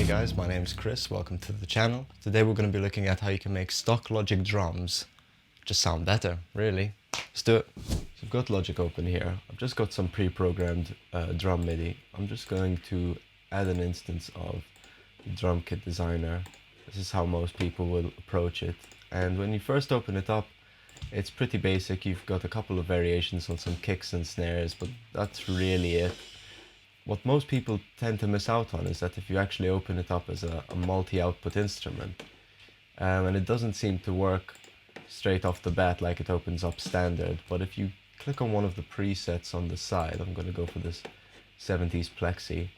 guys, my name is Chris, welcome to the channel. Today we're going to be looking at how you can make stock Logic drums just sound better, really. Let's do it. So I've got Logic open here. I've just got some pre-programmed drum MIDI. I'm just going to add an instance of the drum kit designer. This is how most people will approach it. And when you first open it up, it's pretty basic. You've got a couple of variations on some kicks and snares, but that's really it. What most people tend to miss out on is that if you actually open it up as a multi-output instrument, and it doesn't seem to work straight off the bat like it opens up standard, but if you click on one of the presets on the side, I'm going to go for this 70s plexi,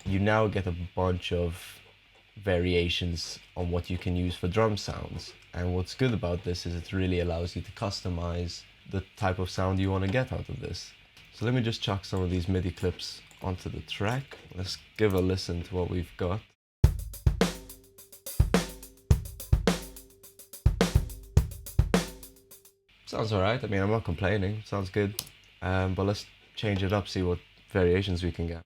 you now get a bunch of variations on what you can use for drum sounds. And what's good about this is it really allows you to customize the type of sound you want to get out of this. So let me just chuck some of these MIDI clips onto the track. Let's give a listen to what we've got. Sounds alright, I mean, I'm not complaining, sounds good. But let's change it up, see what variations we can get.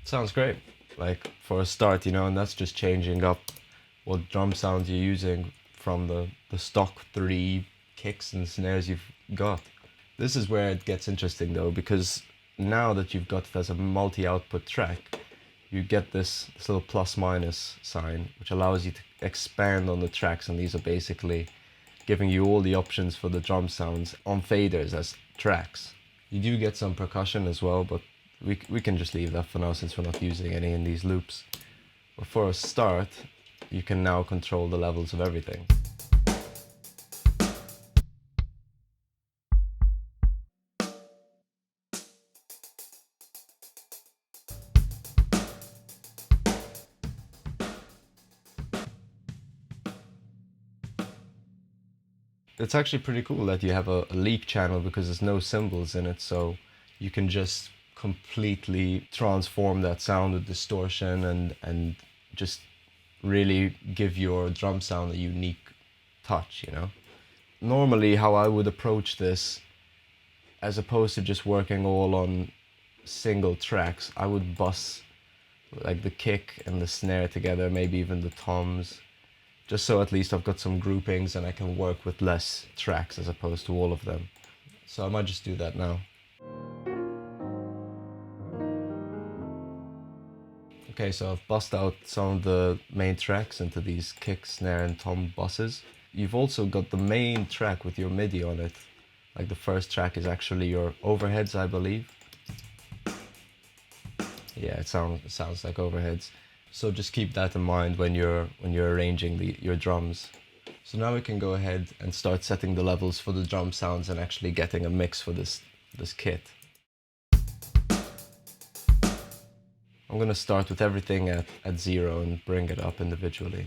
Sounds great, like for a start, you know, and that's just changing up what drum sound you're using from the stock 3 kicks and snares you've got. This is where it gets interesting though, because now that you've got it as a multi-output track, you get this little plus minus sign, which allows you to expand on the tracks, and these are basically giving you all the options for the drum sounds on faders as tracks. You do get some percussion as well, but we can just leave that for now since we're not using any in these loops. But for a start, you can now control the levels of everything. It's actually pretty cool that you have a leak channel because there's no cymbals in it, so you can just completely transform that sound with distortion and just really give your drum sound a unique touch, you know. Normally how I would approach this, as opposed to just working all on single tracks, I would bus like the kick and the snare together, maybe even the toms, just so at least I've got some groupings and I can work with less tracks as opposed to all of them. So I might just do that now. Okay, so I've bussed out some of the main tracks into these kick, snare and tom buses. You've also got the main track with your MIDI on it. Like the first track is actually your overheads, I believe. Yeah, it sounds like overheads. So just keep that in mind when you're arranging your drums. So now we can go ahead and start setting the levels for the drum sounds and actually getting a mix for this kit. I'm going to start with everything at 0 and bring it up individually.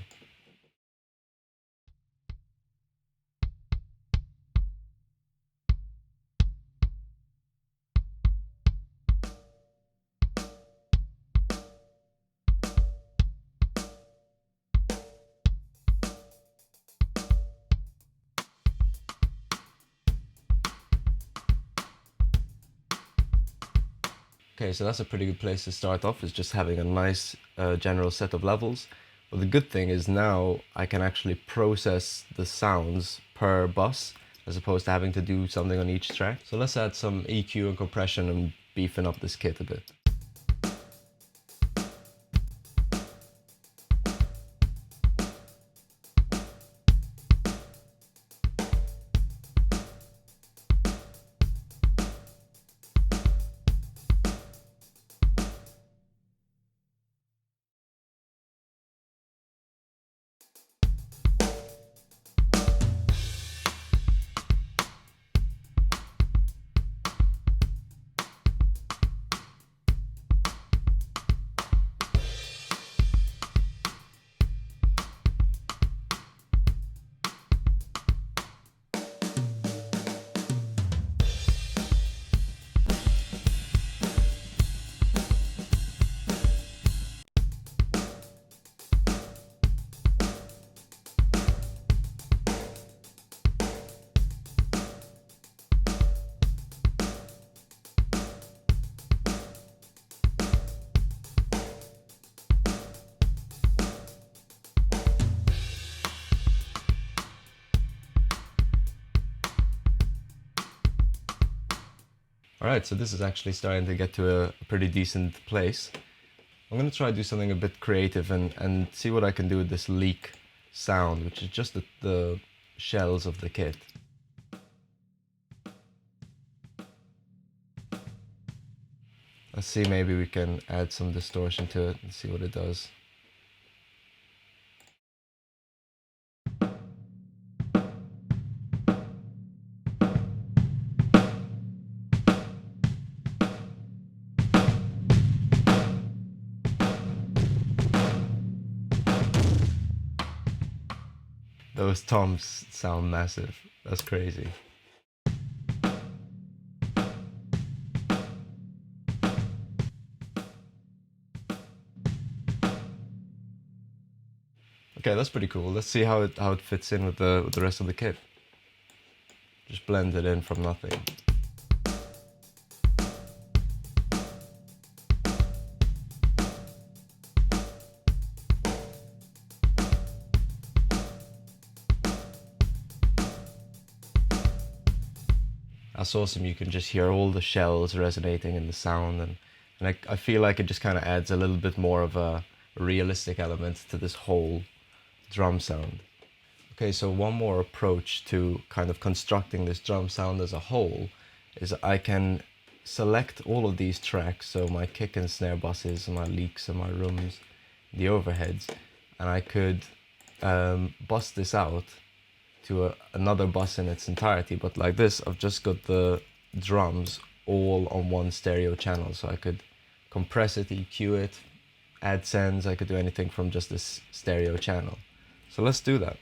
Okay, so that's a pretty good place to start off, is just having a nice general set of levels. But the good thing is now I can actually process the sounds per bus as opposed to having to do something on each track. So let's add some EQ and compression and beefing up this kit a bit. Alright, so this is actually starting to get to a pretty decent place. I'm going to try to do something a bit creative and see what I can do with this leak sound, which is just the shells of the kit. Let's see, maybe we can add some distortion to it and see what it does. Those toms sound massive. That's crazy. Okay, that's pretty cool. Let's see how it fits in with the rest of the kit. Just blend it in from nothing. That's awesome. You can just hear all the shells resonating in the sound, and I feel like it just kind of adds a little bit more of a realistic element to this whole drum sound. Okay, so one more approach to kind of constructing this drum sound as a whole is I can select all of these tracks, so my kick and snare buses, and my leaks and my rooms, the overheads, and I could bust this out to another bus in its entirety, but like this, I've just got the drums all on one stereo channel, so I could compress it, EQ it, add sends, I could do anything from just this stereo channel. So let's do that.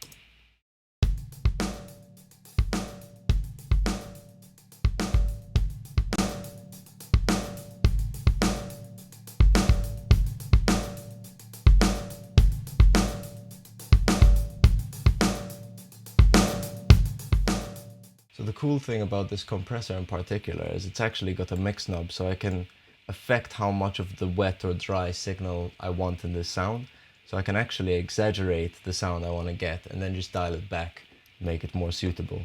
So the cool thing about this compressor in particular is it's actually got a mix knob, so I can affect how much of the wet or dry signal I want in this sound. So I can actually exaggerate the sound I want to get and then just dial it back, make it more suitable.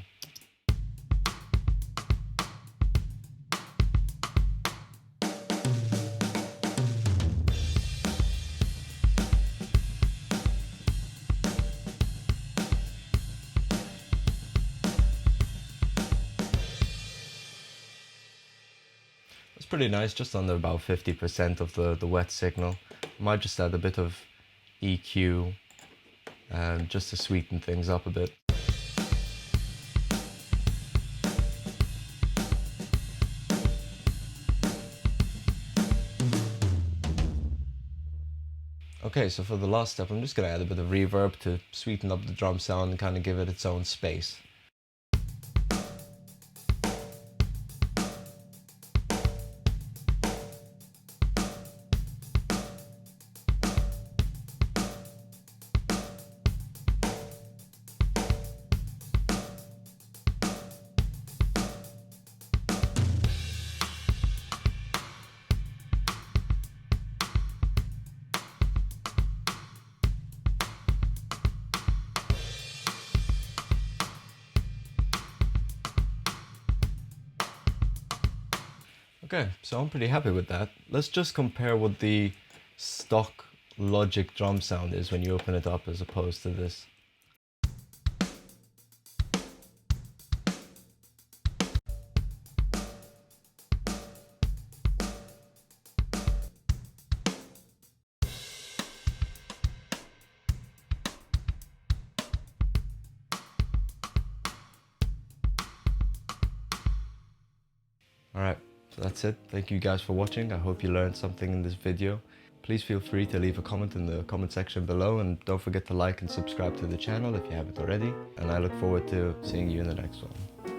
It's pretty nice, just under about 50% of the wet signal. Might just add a bit of EQ just to sweeten things up a bit. Okay, so for the last step, I'm just going to add a bit of reverb to sweeten up the drum sound and kind of give it its own space. Okay, so I'm pretty happy with that. Let's just compare what the stock Logic drum sound is when you open it up as opposed to this. Alright, so that's it. Thank you guys for watching. I hope you learned something in this video. Please feel free to leave a comment in the comment section below, and don't forget to like and subscribe to the channel if you haven't already. And I look forward to seeing you in the next one.